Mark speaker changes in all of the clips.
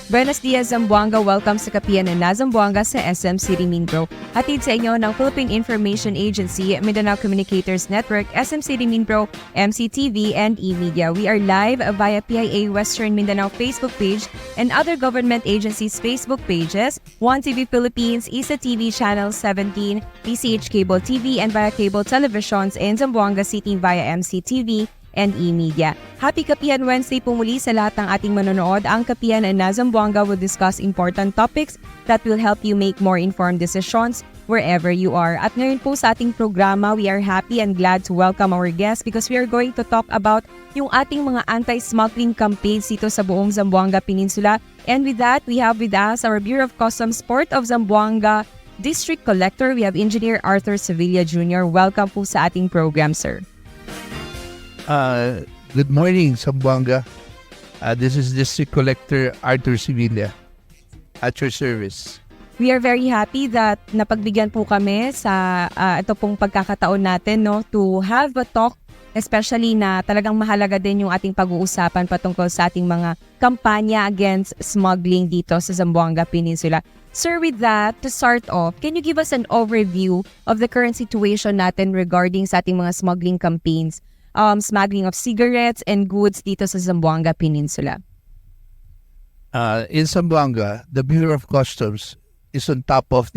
Speaker 1: Buenos dias, Zamboanga. Welcome sa Kapihan na Zamboanga sa SM City Mindpro. Hatid sa inyo ng Philippine Information Agency, Mindanao Communicators Network, SM City Mindpro, MCTV, and eMedia. We are live via PIA Western Mindanao Facebook page and other government agencies' Facebook pages, One TV Philippines, Isa TV Channel 17, PCH Cable TV, and via cable televisions in Zamboanga City via MCTV and eMedia. Happy Kapihan Wednesday po muli sa lahat ng ating manonood. Ang Kapihan na Zamboanga will discuss important topics that will help you make more informed decisions wherever you are. At ngayon po sa ating programa, we are happy and glad to welcome our guests because we are going to talk about yung ating mga anti-smuggling campaigns dito sa buong Zamboanga Peninsula. And with that, we have with us our Bureau of Customs Port of Zamboanga District Collector. We have Engineer Arthur Sevilla Jr. Welcome po sa ating program, sir.
Speaker 2: Good morning, Zamboanga. This is District Collector Arthur Sevilla at your service.
Speaker 1: We are very happy that napagbigyan po kami sa ito pong pagkakataon natin to have a talk, especially na talagang mahalaga din yung ating pag-uusapan patungkol sa ating mga kampanya against smuggling dito sa Zamboanga Peninsula. Sir, with that, to start off, can you give us an overview of the current situation natin regarding sa ating mga smuggling campaigns? Smuggling of cigarettes and goods dito sa Zamboanga Peninsula?
Speaker 2: In Zamboanga, the Bureau of Customs is on top of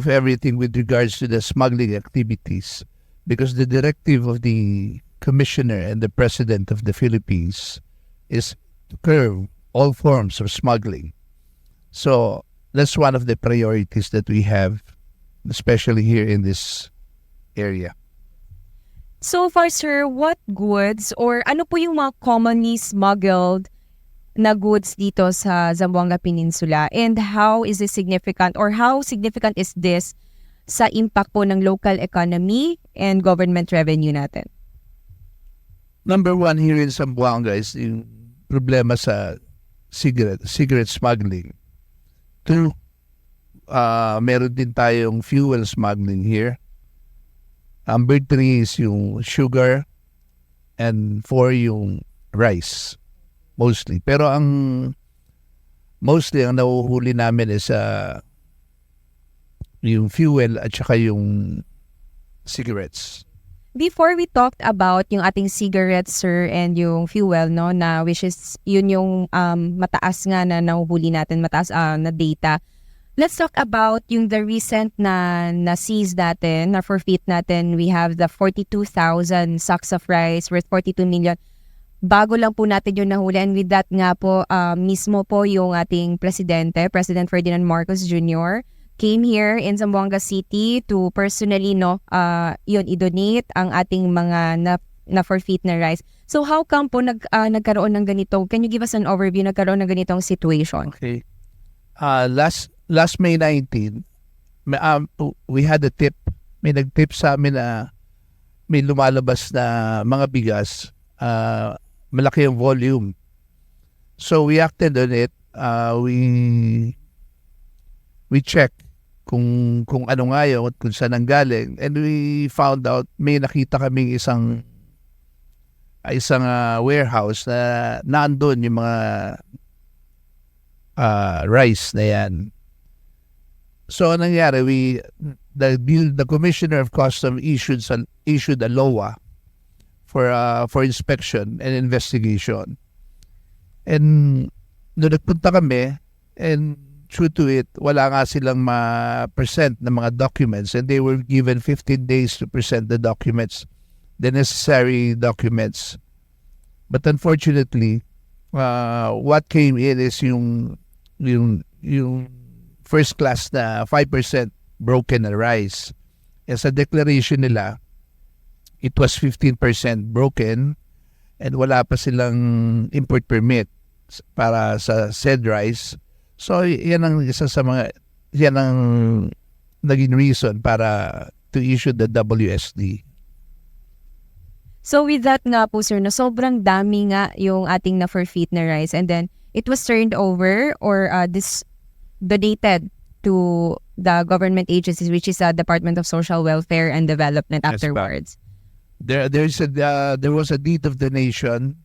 Speaker 2: everything with regards to the smuggling activities because the directive of the Commissioner and the President of the Philippines is to curb all forms of smuggling. So that's one of the priorities that we have, especially here in this area.
Speaker 1: So far, sir, what goods or ano po yung mga commonly smuggled na goods dito sa Zamboanga Peninsula, and how is this significant or how significant is this sa impact po ng local economy and government revenue natin?
Speaker 2: Number one here in Zamboanga is yung problema sa cigarette smuggling. Two, meron din tayong fuel smuggling here. Number 3 is yung sugar, and 4 yung rice, mostly. Pero mostly ang nahuhuli namin is yung fuel at saka yung cigarettes.
Speaker 1: Before we talked about yung ating cigarettes, sir, and yung fuel, na which is yun yung mataas nga na nahuhuli natin, mataas na data. Let's talk about yung the recent na seize natin, na forfeit natin. We have the 42,000 sacks of rice worth 42 million. Bago lang po natin yung nahuli. And with that nga po, mismo po yung ating President Ferdinand Marcos Jr. came here in Zamboanga City to personally i-donate ang ating mga na forfeit na rice. So how come po nagkaroon ng ganito? Can you give us an overview nagkaroon ng ganitong situation?
Speaker 2: Okay. Last May 19, we had a tip. May nag-tip sa amin na may lumalabas na mga bigas, malaki ang volume. So we acted on it. We checked kung ano nga yun, kung saan ang galing. And we found out may nakita kaming isang warehouse na nandun yung mga rice na yan. So anong nangyari, the Commissioner of Customs issued a LOA for inspection and investigation. And nung nagpunta kami, and true to it, wala nga silang ma-present ng mga documents, and they were given 15 days to present the documents, the necessary documents. But unfortunately, what came in is yung first class na 5% broken na rice. And sa declaration nila, it was 15% broken and wala pa silang import permit para sa said rice. So yan ang isa sa yan ang naging reason para to issue the WSD.
Speaker 1: So with that nga po, sir, na sobrang dami nga yung ating na forfeit na rice, and then it was turned over or donated to the government agencies, which is Department of Social Welfare and Development afterwards.
Speaker 2: There was a deed of donation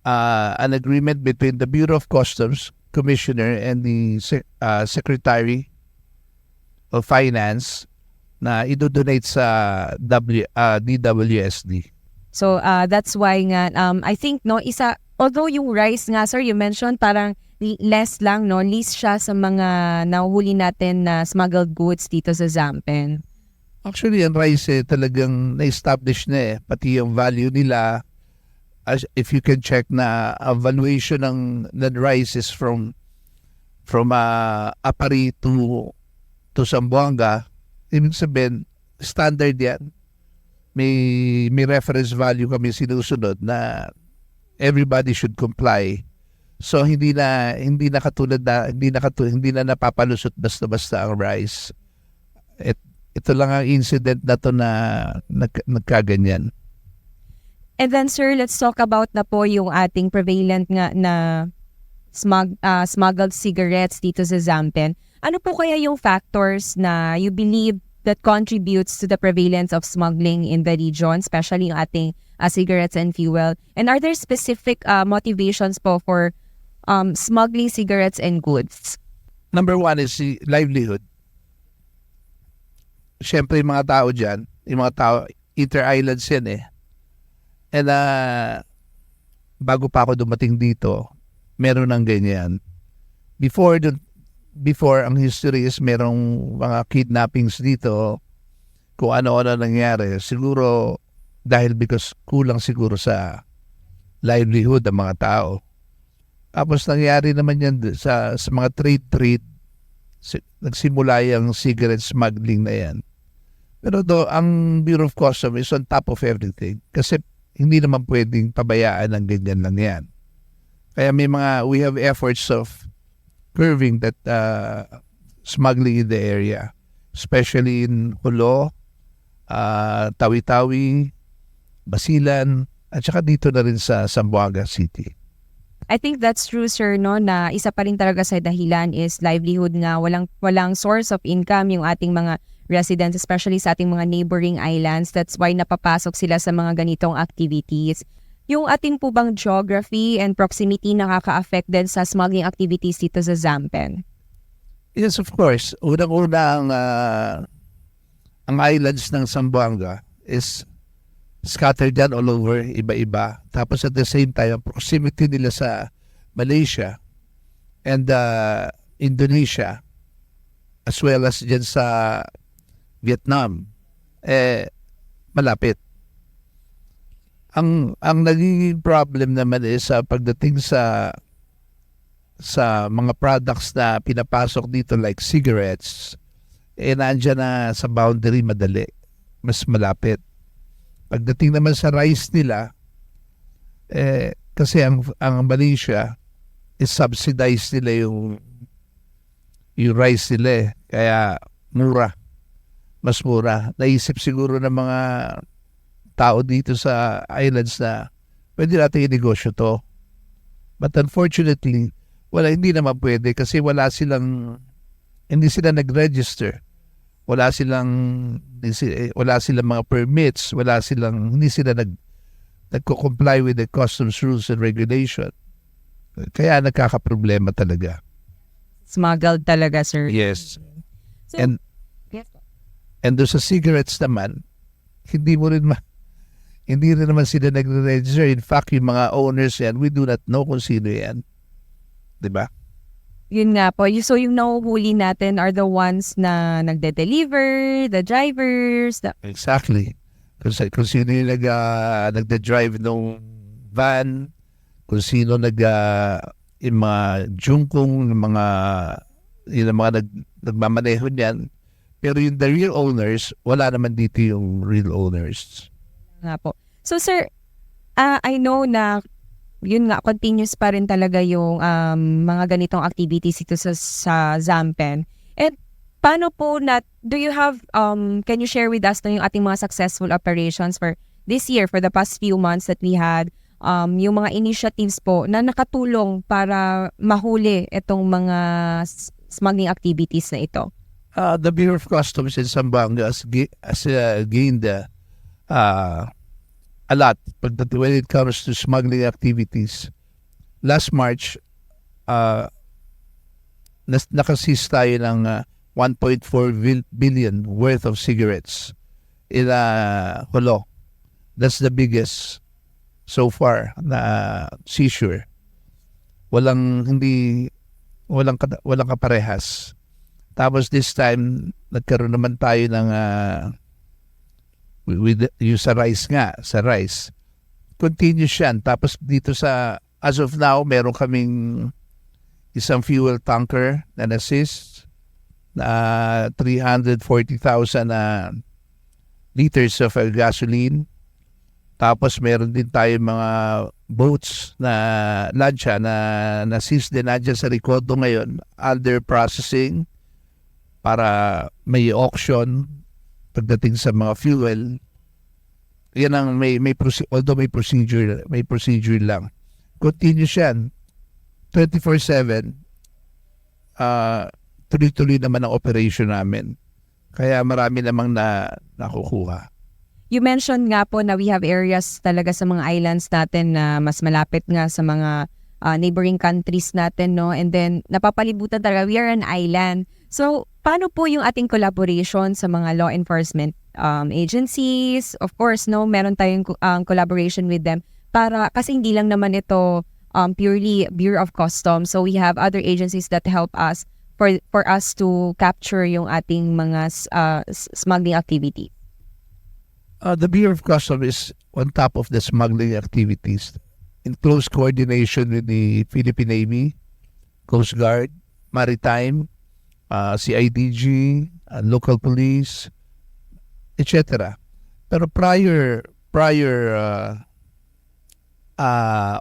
Speaker 2: an agreement between the Bureau of Customs Commissioner and the Secretary of Finance na idodonate sa DWSD.
Speaker 1: So that's why nga I think no although yung rice nga sir you mentioned parang less lang no least siya sa mga nahuhuli natin na smuggled goods dito sa Zampen.
Speaker 2: Actually, ang rice talagang na-establish na pati yung value nila. If you can check na valuation ng rice is from Apari to Zamboanga, ibig sabihin standard yan. May reference value kami sinusunod na everybody should comply. So hindi na napapalusot basta-basta ang rice. Ito lang ang incident na to na nagkaganyan.
Speaker 1: And then sir, let's talk about na po yung ating prevalent nga na smuggled cigarettes dito sa Zampen. Ano po kaya yung factors na you believe that contributes to the prevalence of smuggling in the region, especially yung ating cigarettes and fuel? And are there specific motivations po for smuggling cigarettes and goods?
Speaker 2: Number one is the livelihood. Siyempre yung mga tao dyan, inter-islands yan eh. And bago pa ako dumating dito, meron ng ganyan. Before ang history is merong mga kidnappings dito, kung ano-ano nangyari. Siguro dahil because kulang siguro sa livelihood ng mga tao. Tapos nangyari naman yan sa mga trade. Nagsimula yung cigarette smuggling na yan. Pero ang Bureau of Customs is on top of everything. Kasi hindi naman pwedeng pabayaan ng ganyan lang yan. Kaya we have efforts of curbing that smuggling in the area, especially in Hulo, Tawi-Tawi, Basilan, at saka dito na rin sa Zamboanga City.
Speaker 1: I think that's true sir no na isa pa rin talaga sa dahilan is livelihood nga walang source of income yung ating mga residents, especially sa ating mga neighboring islands. That's why napapasok sila sa mga ganitong activities. Yung ating po bang geography and proximity nakaka-affect din sa smuggling activities dito sa Zampen?
Speaker 2: Yes, of course. Unang-una ang islands ng Zamboanga is scattered dyan all over, iba-iba. Tapos at the same time, proximity nila sa Malaysia and Indonesia as well as dyan sa Vietnam, malapit. Ang nagiging problem naman is pagdating sa mga products na pinapasok dito like cigarettes, nandiyan na sa boundary madali, mas malapit. Pagdating naman sa rice nila, kasi ang Malaysia is subsidized nila yung rice nila kaya mas mura. Naisip siguro ng mga tao dito sa islands na pwede natin i-negosyo to. But unfortunately, hindi naman pwede kasi hindi sila nag-register. Wala silang mga permits, hindi sila nagko-comply with the customs rules and regulation. Kaya nagkakaproblema talaga.
Speaker 1: Smuggled talaga, sir.
Speaker 2: Yes.
Speaker 1: So,
Speaker 2: And doon sa cigarettes naman, hindi rin naman sila nagre-register. In fact, yung mga owners yan, we do not know kung sino yan. Diba?
Speaker 1: Yun nga po. So yung nahuhuli natin are the ones na nagde-deliver, the drivers.
Speaker 2: Exactly. Kung sino yung nagde-drive ng van, kung sino yung mga jungkong, yung mga nagmamaneho niyan. Pero yung the real owners, wala naman dito yung real owners.
Speaker 1: Nga po. So sir, I know na yun nga, continuous pa rin talaga yung mga ganitong activities ito sa Zampen. And paano po do you have, can you share with us yung ating mga successful operations for this year, for the past few months that we had, yung mga initiatives po na nakatulong para mahuli itong mga smuggling activities na ito?
Speaker 2: The Bureau of Customs in Zamboanga has gained a lot when it comes to smuggling activities. Last March, nakaseize tayo ng 1.4 billion worth of cigarettes in Holo. That's the biggest so far na seizure. Walang kaparehas. Tapos this time nagkaroon naman tayo ng yung sa rice. Continuous yan. Tapos dito as of now, meron kaming isang fuel tanker na na-seize na 340,000 liters of gasoline. Tapos meron din tayo mga boats na lancha na na-seize din nandiyan sa Ricoto ngayon under processing para may auction pagdating sa mga fuel. Yan ang although may procedure lang. Continuous yan. 24/7 tuloy-tuloy naman ang operation namin. Kaya marami namang nakukuha.
Speaker 1: You mentioned nga po na we have areas talaga sa mga islands natin na mas malapit nga sa mga neighboring countries natin, no? And then, napapalibutan talaga, we are an island. So, paano po yung ating collaboration sa mga law enforcement agencies? Of course, no, meron tayong collaboration with them kasi hindi lang naman ito purely Bureau of Customs. So, we have other agencies that help us for us to capture yung ating mga smuggling activity.
Speaker 2: The Bureau of Customs is on top of the smuggling activities in close coordination with the Philippine Navy, Coast Guard, Maritime, CIDG, local police, etc. Pero prior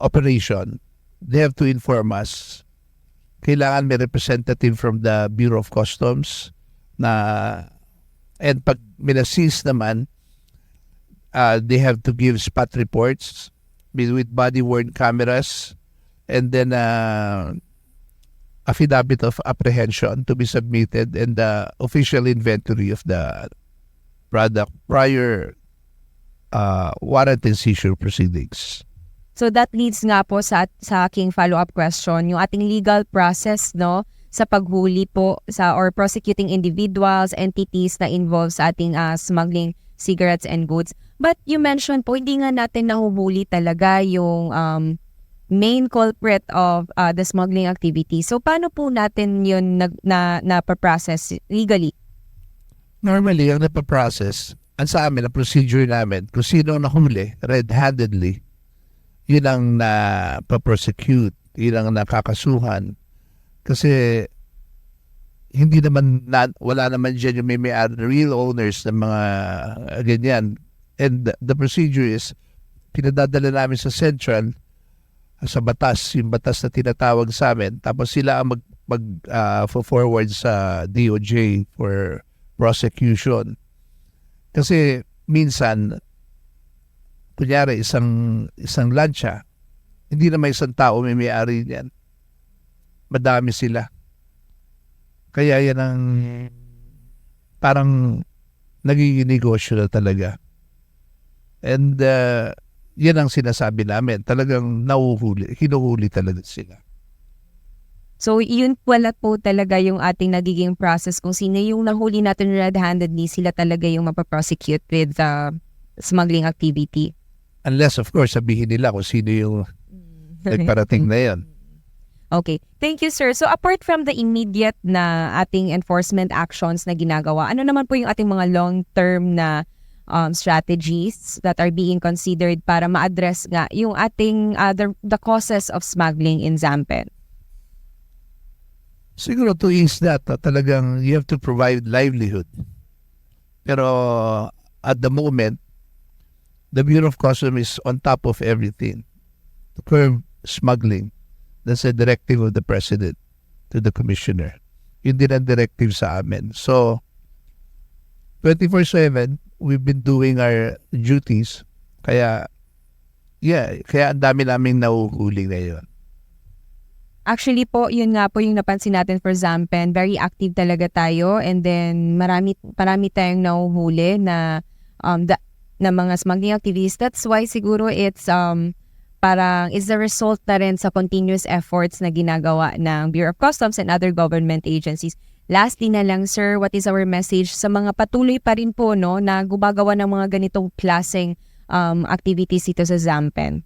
Speaker 2: operation, they have to inform us. Kailangan may representative from the Bureau of Customs and pag minaseize naman, they have to give spot reports with body-worn cameras and then affidavit of apprehension to be submitted and the official inventory of the product prior warrant and seizure proceedings.
Speaker 1: So that leads nga po sa aking follow-up question, yung ating legal process, no, sa paghuli po or prosecuting individuals, entities na involved sa ating smuggling cigarettes and goods. But you mentioned po, hindi nga natin nahuhuli talaga yung main culprit of the smuggling activity. So paano po natin yun napaprocess legally?
Speaker 2: Normally, ang napaprocess, sa amin, ang procedure namin, kung sino nahuli, red-handedly, yun ang napaprosecute, yun ang nakakasuhan. Kasi hindi naman, wala naman dyan yung may real owners ng mga ganyan. And the procedure is, pinadadala namin sa central, sa batas, yung batas na tinatawag sa amin. Tapos sila ang forward sa DOJ for prosecution. Kasi minsan, kunyari isang lancha, hindi na may isang tao may-ari niyan. Madami sila. Kaya yan ang parang nagiging negosyo na talaga. And yan ang sinasabi namin. Talagang hinuhuli talaga sila.
Speaker 1: So yun pala po talaga yung ating nagiging process. Kung sino yung nahuli natin red-handedly, sila talaga yung mapaprosecute with smuggling activity.
Speaker 2: Unless, of course, sabihin nila kung sino yung nagparating na yun.
Speaker 1: Okay. Thank you, sir. So apart from the immediate na ating enforcement actions na ginagawa, ano naman po yung ating mga long-term na strategies that are being considered para ma-address nga yung ating the causes of smuggling in Zampen?
Speaker 2: Siguro to ease that, talagang you have to provide livelihood. Pero at the moment, the Bureau of Customs is on top of everything to curb smuggling. That's a directive of the President to the Commissioner. Yun din ang directive sa amin. So, 24/7, we've been doing our duties. Kaya ang dami naming nahuhuli ngayon.
Speaker 1: Actually po, yun nga po yung napansin natin for Zampen. Very active talaga tayo and then marami tayong nahuhuli na ng mga smuggling activities. That's why siguro it's parang is the result na rin sa continuous efforts na ginagawa ng Bureau of Customs and other government agencies. Lastly na lang, sir, what is our message sa mga patuloy pa rin po no, na gumagawa ng mga ganitong klaseng activities dito sa Zampen?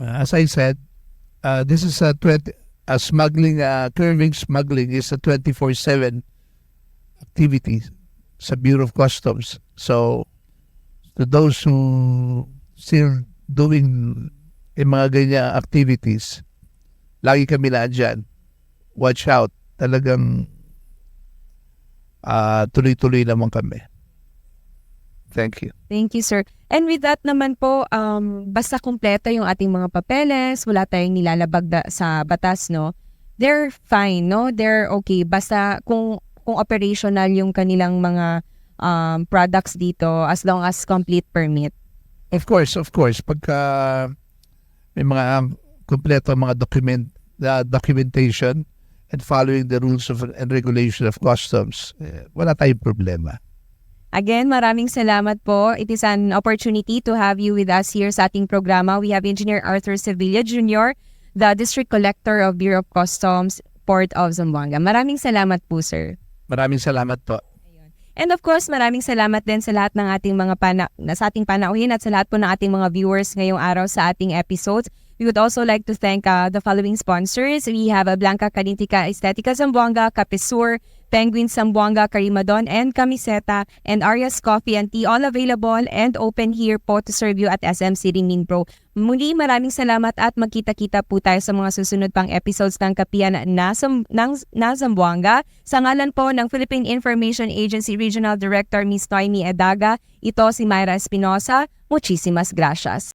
Speaker 2: As I said, this is smuggling, curbing smuggling is a 24/7 activity sa Bureau of Customs. So, to those who still doing yung mga ganyan activities, lagi kami dyan. Watch out. Talagang tuloy-tuloy naman kami. Thank you.
Speaker 1: Thank you, sir. And with that naman po, basta kumpleto yung ating mga papeles, wala tayong nilalabag sa batas, no? They're fine, no? They're okay. Basta kung operational yung kanilang mga products dito as long as complete permit.
Speaker 2: Of course. Pagka may mga kumpleto mga documentation and following the rules and regulation of customs, wala tayong problema.
Speaker 1: Again, maraming salamat po. It is an opportunity to have you with us here sa ating programa. We have Engineer Arthur Sevilla Jr., the District Collector of Bureau of Customs, Port of Zamboanga. Maraming salamat po, sir.
Speaker 2: Maraming salamat po.
Speaker 1: And of course, maraming salamat din sa lahat ng ating mga sa ating panauhin at sa lahat po ng ating mga viewers ngayong araw sa ating episodes. We would also like to thank the following sponsors. We have Blanka, Kallyntika, Estetika Zamboanga, Kapisur, Penguin Zamboanga, Karimadon, and Kamiseta, and Arya's Coffee and Tea, all available and open here po to serve you at SM City Mindpro. Muli, maraming salamat at magkita-kita po tayo sa mga susunod pang episodes ng Kapihan na Zamboanga. Sa ngalan po ng Philippine Information Agency Regional Director Ms. Noemi Edaga, ito si Myra Espinosa. Muchísimas gracias.